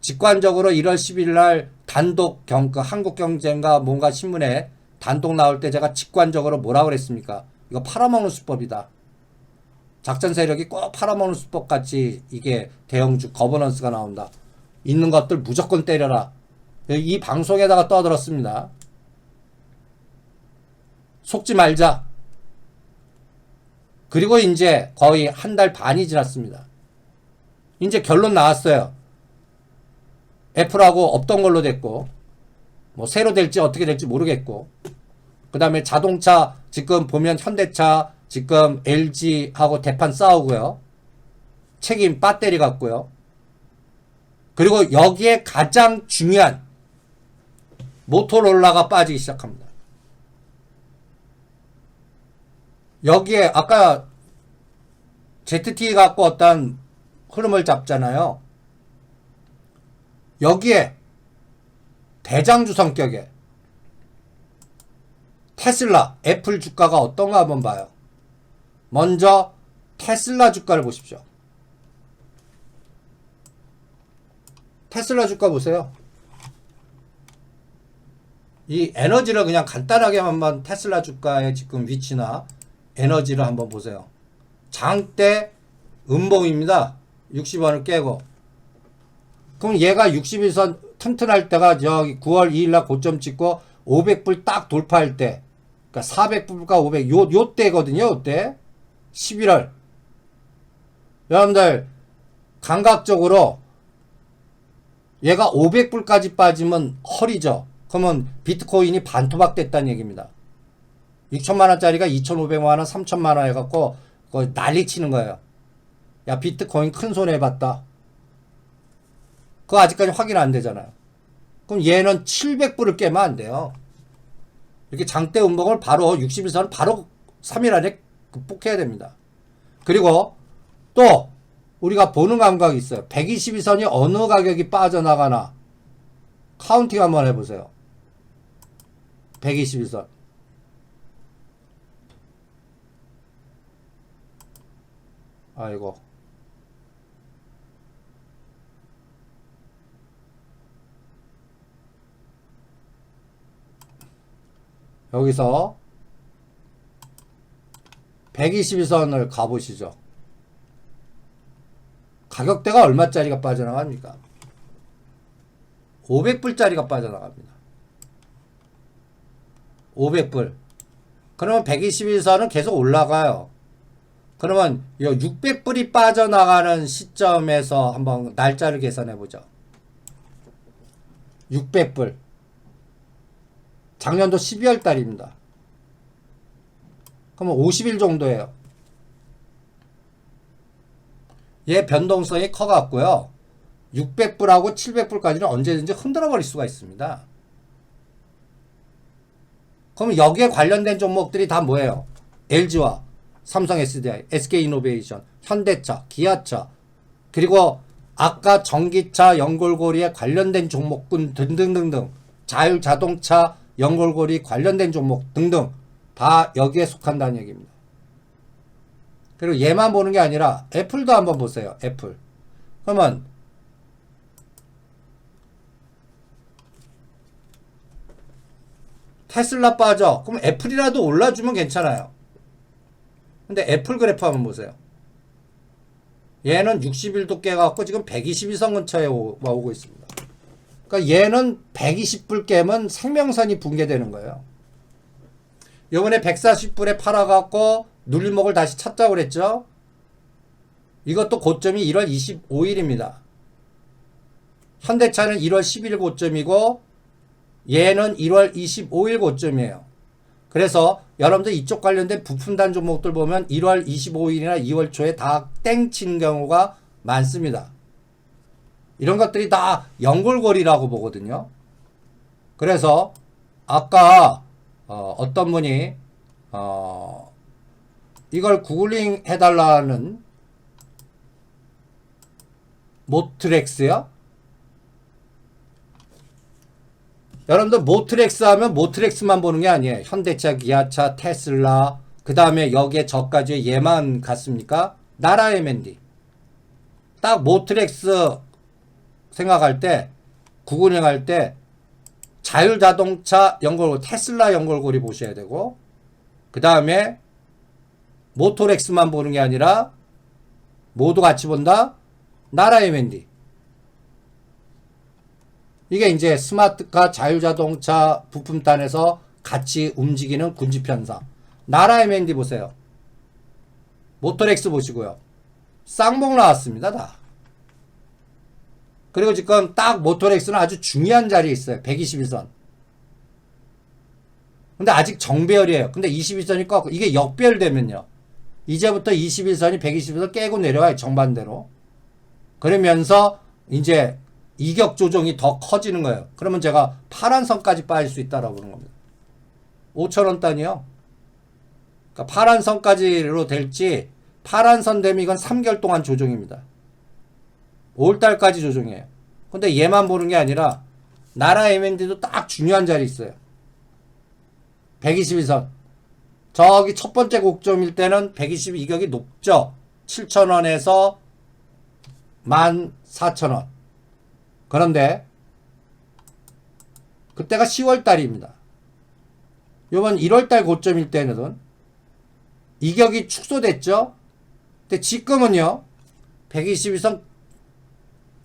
직관적으로 1월 10일 날 단독 한국경제인가 뭔가 신문에 단독 나올 때 제가 직관적으로 뭐라고 그랬습니까? 이거 팔아먹는 수법이다. 작전 세력이 꼭 팔아먹는 수법 같이 이게 대형주 거버넌스가 나온다. 있는 것들 무조건 때려라. 이 방송에다가 떠들었습니다. 속지 말자. 그리고 이제 거의 한 달 반이 지났습니다. 이제 결론 나왔어요. 애플하고 없던 걸로 됐고, 뭐 새로 될지 어떻게 될지 모르겠고, 그 다음에 자동차 지금 보면 현대차 지금 LG하고 대판 싸우고요. 책임 배터리 같고요. 그리고 여기에 가장 중요한 모토로라가 빠지기 시작합니다. 여기에 아까 ZT 갖고 어떤 흐름을 잡잖아요. 여기에 대장주 성격의 테슬라, 애플 주가가 어떤가 한번 봐요. 먼저 테슬라 주가를 보십시오. 테슬라 주가 보세요. 이 에너지를 그냥 간단하게 한번 테슬라 주가의 지금 위치나 에너지를 한번 보세요. 장대 음봉입니다. 60원을 깨고. 그럼 얘가 61선 튼튼할 때가 저기 9월 2일 날 고점 찍고 500불 딱 돌파할 때, 그러니까 400불과 500, 요 때거든요. 요때 11월. 여러분들 감각적으로 얘가 500불까지 빠지면 허리죠. 그러면 비트코인이 반토막 됐다는 얘기입니다. 6천만 원짜리가 2,500만 원, 3천만 원 해갖고 거의 난리 치는 거예요. 야, 비트코인 큰 손해 해봤다. 그거 아직까지 확인 안 되잖아요. 그럼 얘는 700불을 깨면 안 돼요. 이렇게 장대 음봉을 바로 60일선을 바로 3일 안에 극복해야 됩니다. 그리고 또 우리가 보는 감각이 있어요. 122선이 어느 가격이 빠져나가나 카운팅 한번 해보세요. 122선. 아이고. 여기서 122선을 가보시죠. 가격대가 얼마짜리가 빠져나갑니까? 500불짜리가 빠져나갑니다. 500불. 그러면 121선은 계속 올라가요. 그러면 600불이 빠져나가는 시점에서 한번 날짜를 계산해보죠. 600불. 작년도 12월 달입니다. 그러면 50일 정도예요. 얘 변동성이 커갖고요. 600불하고 700불까지는 언제든지 흔들어 버릴 수가 있습니다. 그럼 여기에 관련된 종목들이 다 뭐예요? LG와 삼성 SDI, SK이노베이션, 현대차, 기아차, 그리고 아까 전기차 연골고리에 관련된 종목군 등등등등, 자율자동차 연골고리 관련된 종목 등등 다 여기에 속한다는 얘기입니다. 그리고 얘만 보는 게 아니라 애플도 한번 보세요. 애플. 그러면 테슬라 빠져. 그럼 애플이라도 올라주면 괜찮아요. 근데 애플 그래프 한번 보세요. 얘는 60일도 깨갖고 지금 122선 근처에 오고 있습니다. 그러니까 얘는 120불 깨면 생명선이 붕괴되는 거예요. 요번에 140불에 팔아갖고 눌림목을 다시 찾자고 그랬죠. 이것도 고점이 1월 25일입니다. 현대차는 1월 10일 고점이고 얘는 1월 25일 고점이에요. 그래서 여러분들 이쪽 관련된 부품단 종목들 보면 1월 25일이나 2월 초에 다 땡친 경우가 많습니다. 이런 것들이 다 연골고리라고 보거든요. 그래서 아까 어떤 분이 이걸 구글링 해달라는 모트렉스요? 여러분들 모트렉스 하면 모트렉스만 보는 게 아니에요. 현대차, 기아차, 테슬라, 그 다음에 여기에 저까지 얘만 갔습니까? 나라 M&D. 딱 모트렉스 생각할 때, 구글링 할 때 자율자동차 연골고리, 테슬라 연골고리 보셔야 되고, 그 다음에 모토렉스만 보는 게 아니라 모두 같이 본다? 나라 M&D. 이게 이제 스마트카 자율자동차 부품단에서 같이 움직이는 군집현상. 나라 M&D 보세요. 모토렉스 보시고요. 쌍봉 나왔습니다, 다. 그리고 지금 딱 모토렉스는 아주 중요한 자리에 있어요. 121선. 근데 아직 정배열이에요. 근데 21선이 꺾고, 이게 역배열되면요. 이제부터 21선이 121선 깨고 내려와요. 정반대로. 그러면서 이제 이격 조정이 더 커지는 거예요. 그러면 제가 파란 선까지 빠질 수 있다라고 그러는 겁니다. 5,000원 단위요. 그러니까 파란 선까지로 될지, 파란 선 되면 이건 3개월 동안 조정입니다. 5월달까지 조정이에요. 근데 얘만 보는 게 아니라 나라 M&D도 딱 중요한 자리 있어요. 122선. 저기 첫 번째 고점일 때는 122격이 높죠. 7,000원에서 14,000원. 그런데 그때가 10월달입니다. 요번 1월달 고점일 때는 이격이 축소됐죠. 근데 지금은요 122선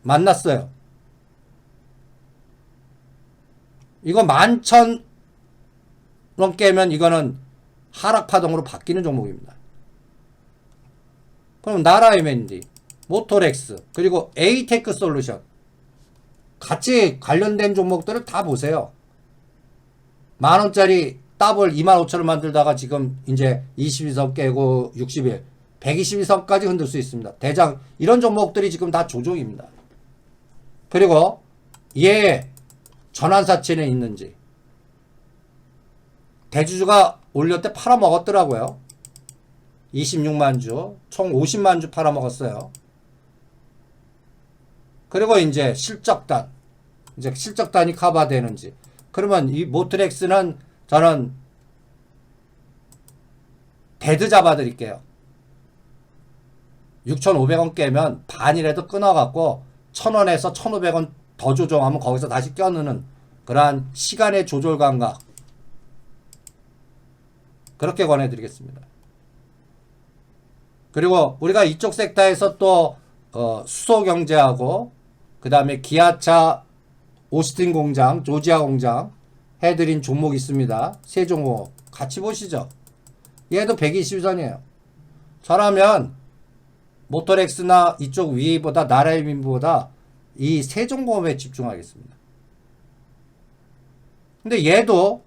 만났어요. 이거 11,000원 깨면 이거는 하락 파동으로 바뀌는 종목입니다. 그럼 나라 M&D, 모토렉스, 그리고 에이테크 솔루션 같이 관련된 종목들을 다 보세요. 만원짜리 더블 25,000원 만들다가 지금 이제 22선 깨고 60일, 122선까지 흔들 수 있습니다. 대장, 이런 종목들이 지금 다 조종입니다. 그리고 얘 전환사채는 있는지. 대주주가 올릴 때 팔아먹었더라고요. 26만 주, 총 50만 주 팔아먹었어요. 그리고 이제 실적단, 이제 실적단이 커버되는지. 그러면 이 모트렉스는 저는 데드 잡아드릴게요. 6,500원 깨면 반이라도 끊어갖고 1,000원에서 1,500원 더 조정하면 거기서 다시 껴넣는 그러한 시간의 조절 감각, 그렇게 권해드리겠습니다. 그리고 우리가 이쪽 섹터에서 또 수소경제하고 그 다음에 기아차 오스틴 공장, 조지아 공장 해드린 종목이 있습니다. 세종호흡 같이 보시죠. 얘도 120선이에요. 저라면 모터렉스나 이쪽 위보다 나라임보다 이 세종호흡에 집중하겠습니다. 근데 얘도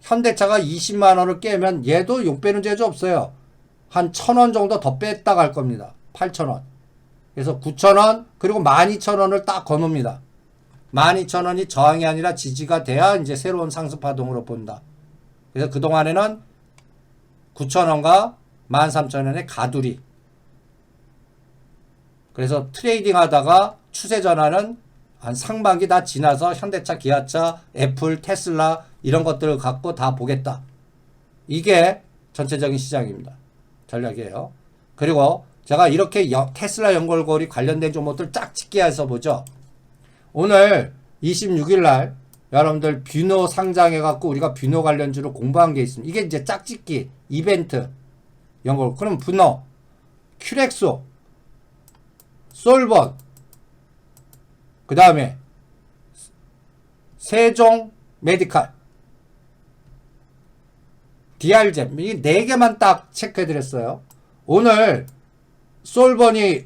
현대차가 20만원을 깨면 얘도 욕 빼는 재주 없어요. 한 1,000원 정도 더 뺐다 갈 겁니다. 8,000원. 그래서 9,000원, 그리고 12,000원을 딱 거놉니다. 12,000원이 저항이 아니라 지지가 돼야 이제 새로운 상승파동으로 본다. 그래서 그동안에는 9,000원과 13,000원의 가두리. 그래서 트레이딩 하다가 추세 전환은 한 상반기 다 지나서 현대차, 기아차, 애플, 테슬라 이런 것들을 갖고 다 보겠다. 이게 전체적인 시장입니다. 전략이에요. 그리고 제가 이렇게 테슬라 연결고리 관련된 종목들 짝짓기 해서 보죠. 오늘 26일 날 여러분들 뷰노 상장해갖고 우리가 뷰노 관련주로 공부한 게 있습니다. 이게 이제 짝짓기 이벤트 연결. 그럼 뷰노, 큐렉소, 솔본, 그 다음에 세종 메디칼, DR잼, 이 4개만 딱 체크해드렸어요. 오늘 솔본이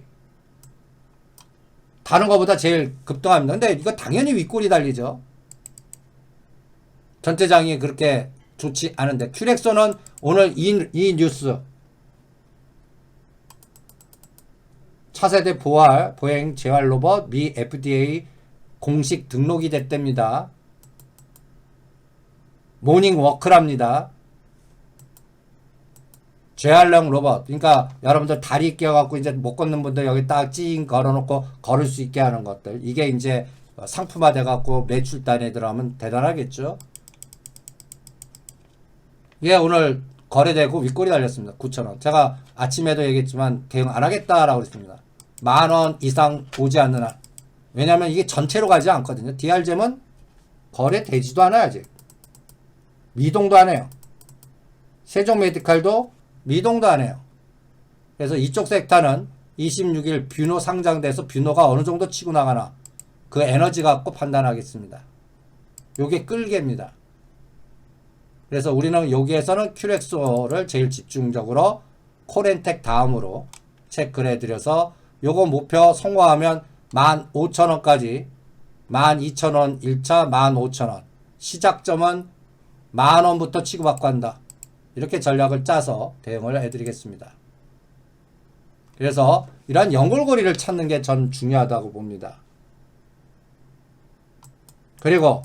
다른 것보다 제일 급등합니다. 근데 이거 당연히 윗골이 달리죠. 전체장이 그렇게 좋지 않은데 큐렉소는 오늘 이 뉴스 차세대 보행 재활 로봇 미 FDA 공식 등록이 됐답니다. 모닝 워크랍니다. 재활용 로봇. 그러니까 여러분들 다리 끼어갖고 이제 못 걷는 분들 여기 딱 찡 걸어놓고 걸을 수 있게 하는 것들. 이게 이제 상품화 돼갖고 매출단에 들어가면 대단하겠죠. 이게 오늘 거래되고 윗골이 달렸습니다. 9,000원. 제가 아침에도 얘기했지만 대응 안 하겠다라고 했습니다. 10,000원 이상 오지 않는 한. 왜냐면 이게 전체로 가지 않거든요. DR잼은 거래되지도 않아요, 아직. 미동도 안 해요. 세종 메디칼도 미동도 안 해요. 그래서 이쪽 섹터는 26일 뷰노 상장돼서 뷰노가 어느 정도 치고 나가나 그 에너지 갖고 판단하겠습니다. 요게 끌개입니다. 그래서 우리는 여기에서는 큐렉소를 제일 집중적으로 코렌텍 다음으로 체크를 해드려서 요거 목표 성공하면 15,000원까지 12,000원 1차 15,000원 시작점은 10,000원부터 치고받고 한다. 이렇게 전략을 짜서 대응을 해드리겠습니다. 그래서 이러한 연골고리를 찾는 게 전 중요하다고 봅니다. 그리고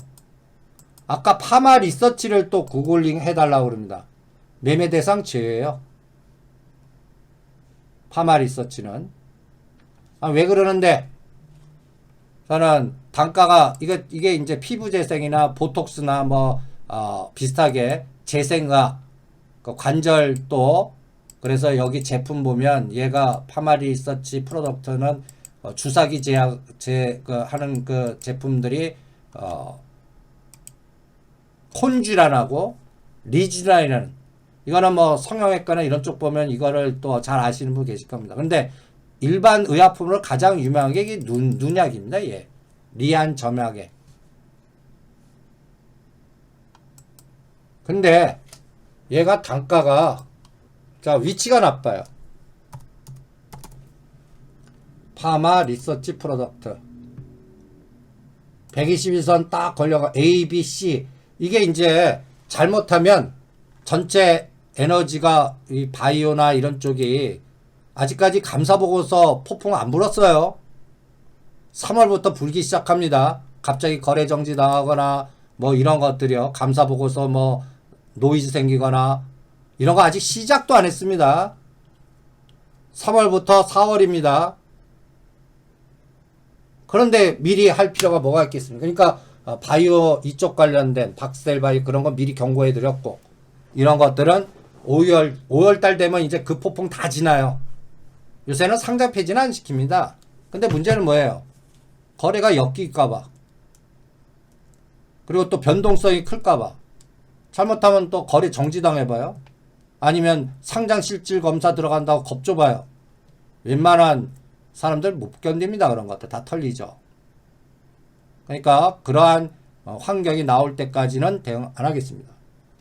아까 파마 리서치를 또 구글링 해달라고 그럽니다. 매매 대상 제외예요. 파마 리서치는. 왜 그러는데? 저는 단가가 이게 이제 피부 재생이나 보톡스나 비슷하게 재생과 그 관절도. 그래서 여기 제품 보면 얘가 파마 리서치 프로덕트는 주사기 하는 그 제품들이 콘쥬란하고 리쥬란이라는, 이거는 성형외과나 이런 쪽 보면 이거를 또 잘 아시는 분 계실 겁니다. 근데 일반 의약품으로 가장 유명한 게 이게 눈약입니다. 예. 리안 점약액. 근데 얘가 단가가 자 위치가 나빠요. 파마 리서치 프로덕트 121선 딱 걸려가 A, B, C 이게 이제 잘못하면 전체 에너지가 이 바이오나 이런 쪽이 아직까지 감사보고서 폭풍 안 불었어요. 3월부터 불기 시작합니다. 갑자기 거래 정지 당하거나 뭐 이런 것들이요. 감사보고서 뭐 노이즈 생기거나 이런 거 아직 시작도 안 했습니다. 3월부터 4월입니다. 그런데 미리 할 필요가 뭐가 있겠습니까? 그러니까 바이오 이쪽 관련된 박스텔 바이오 그런 거 미리 경고해 드렸고 이런 것들은 5월 달 되면 이제 그 폭풍 다 지나요. 요새는 상장 폐지는 안 시킵니다. 근데 문제는 뭐예요? 거래가 엮일까봐. 그리고 또 변동성이 클까봐. 잘못하면 또 거래 정지당해봐요. 아니면 상장 실질 검사 들어간다고 겁줘봐요. 웬만한 사람들 못 견딥니다. 그런 것들 다 털리죠. 그러니까 그러한 환경이 나올 때까지는 대응 안 하겠습니다.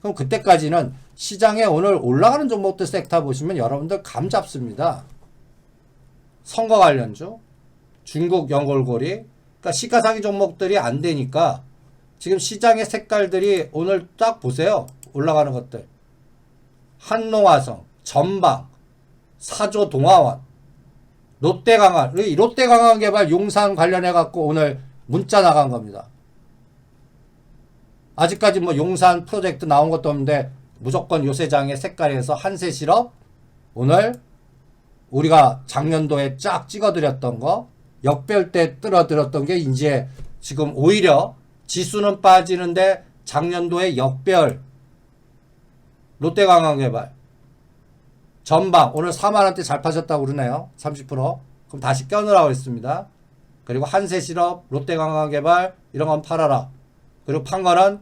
그럼 그때까지는 시장에 오늘 올라가는 종목들 섹터 보시면 여러분들 감 잡습니다. 선거 관련주, 중국 연골고리, 그러니까 시가상위 종목들이 안 되니까 지금 시장의 색깔들이 오늘 딱 보세요. 올라가는 것들. 한농화성, 전방, 사조동화원, 롯데강화, 롯데강화개발 용산 관련해갖고 오늘 문자 나간 겁니다. 아직까지 뭐 용산 프로젝트 나온 것도 없는데 무조건 요새장의 색깔에서 한세실업 오늘 우리가 작년도에 쫙 찍어드렸던 거 역별 때 끌어들였던 게 이제 지금 오히려 지수는 빠지는데 작년도에 역별 롯데강화개발 전방 오늘 4만원대 잘 파셨다고 그러네요. 30%. 그럼 다시 껴넣으라고 했습니다. 그리고 한세실업 롯데강화개발 이런 건 팔아라. 그리고 판 거는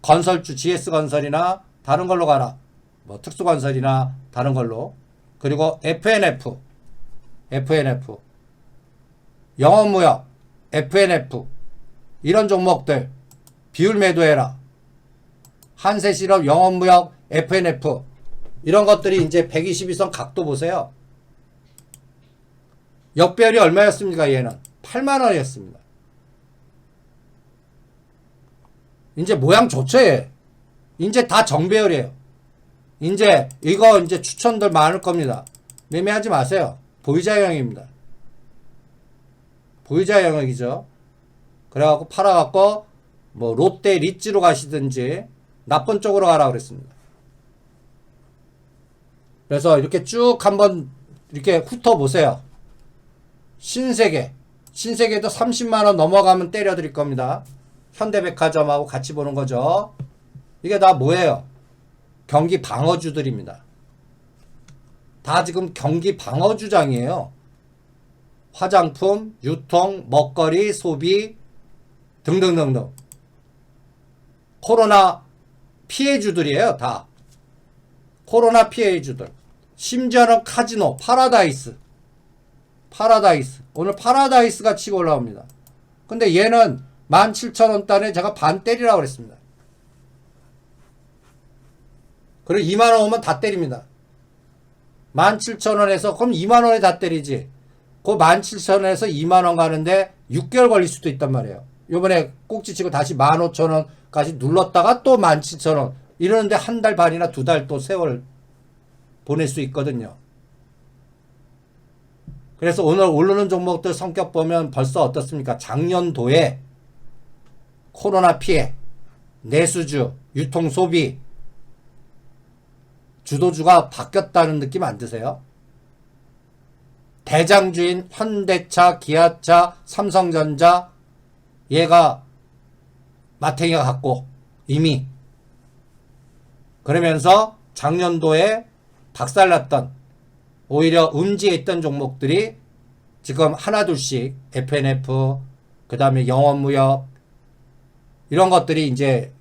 건설주 GS건설이나 다른 걸로 가라. 뭐 특수건설이나 다른 걸로. 그리고 FNF 영업무역 FNF 이런 종목들 비율 매도해라. 한세실업 영업무역 FNF 이런 것들이 이제 122선 각도 보세요. 역별이 얼마였습니까? 얘는 8만원이었습니다. 이제 모양 좋죠, 얘. 이제 다 정배열이에요. 이제 이거 이제 추천들 많을 겁니다. 매매하지 마세요. 보유자 영역입니다. 보유자 영역이죠. 그래갖고 팔아갖고 뭐 롯데 리츠로 가시든지 나쁜 쪽으로 가라 그랬습니다. 그래서 이렇게 쭉 한번 이렇게 훑어보세요. 신세계도 30만원 넘어가면 때려드릴 겁니다. 현대백화점하고 같이 보는 거죠. 이게 다 뭐예요? 경기 방어주들입니다. 다 지금 경기 방어주장이에요. 화장품, 유통, 먹거리, 소비 등등등등. 코로나 피해주들이에요. 다. 코로나 피해주들. 심지어는 카지노, 파라다이스. 오늘 파라다이스가 치고 올라옵니다. 근데 얘는 17,000원단에 제가 반 때리라고 그랬습니다. 그리고 2만원 오면 다 때립니다. 17,000원에서 그럼 2만원에 다 때리지. 그 17,000원에서 2만원 가는데 6개월 걸릴 수도 있단 말이에요. 요번에 꼭지 치고 다시 15,000원까지 눌렀다가 또 17,000원 이러는데 한 달 반이나 두 달 또 세월 보낼 수 있거든요. 그래서 오늘 오르는 종목들 성격 보면 벌써 어떻습니까? 작년도에 코로나 피해, 내수주, 유통 소비 주도주가 바뀌었다는 느낌 안 드세요? 대장주인 현대차, 기아차, 삼성전자 얘가 마탱이가 갖고 이미 그러면서 작년도에 박살났던 오히려 음지에 있던 종목들이 지금 하나둘씩 FNF 그 다음에 영업무역 이런 것들이 이제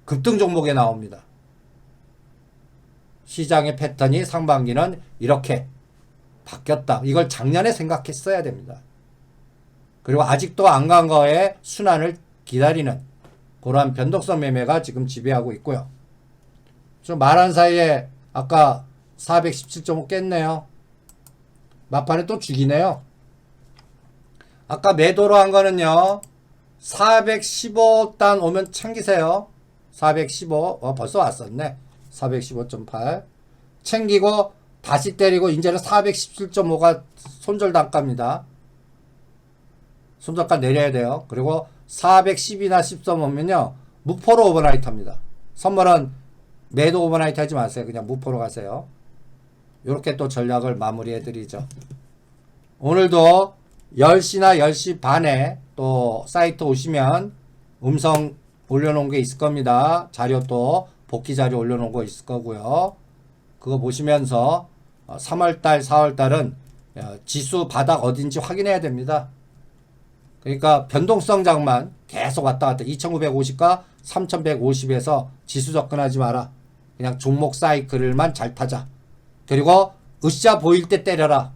급등 종목에 나옵니다. 시장의 패턴이 상반기는 이렇게 바뀌었다. 이걸 작년에 생각했어야 됩니다. 그리고 아직도 안 간 거에 순환을 기다리는 그러한 변동성 매매가 지금 지배하고 있고요. 좀 말한 사이에 아까 417.5 깼네요. 막판에 또 죽이네요. 아까 매도로 한 거는요. 415단 오면 챙기세요. 415 벌써 왔었네. 415.8 챙기고 다시 때리고 이제는 417.5가 손절 단가입니다. 손절가 내려야 돼요. 그리고 410이나 13 오면요. 무포로 오버나이트 합니다. 선물은 매도 오버나이트 하지 마세요. 그냥 무포로 가세요. 이렇게 또 전략을 마무리해 드리죠. 오늘도 10시나 10시 반에 또 사이트 오시면 음성 올려놓은 게 있을 겁니다. 자료 또 복귀 자료 올려놓은 거 있을 거고요. 그거 보시면서 3월달, 4월달은 지수 바닥 어딘지 확인해야 됩니다. 그러니까 변동성 장만 계속 왔다 갔다 2950과 3150에서 지수 접근하지 마라. 그냥 종목 사이클만 잘 타자. 그리고 으쌰 보일 때 때려라.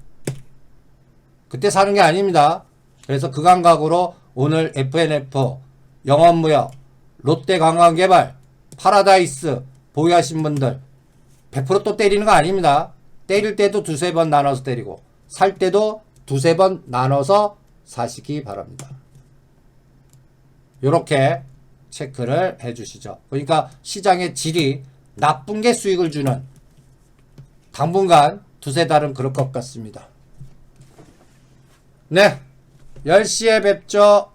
그때 사는 게 아닙니다. 그래서 그 감각으로 오늘 FNF, 영업무역, 롯데관광개발, 파라다이스 보유하신 분들 100% 때리는 거 아닙니다. 때릴 때도 두세 번 나눠서 때리고 살 때도 두세 번 나눠서 사시기 바랍니다. 이렇게 체크를 해 주시죠. 그러니까 시장의 질이 나쁜 게 수익을 주는 당분간 두세 달은 그럴 것 같습니다. 네, 10시에 뵙죠.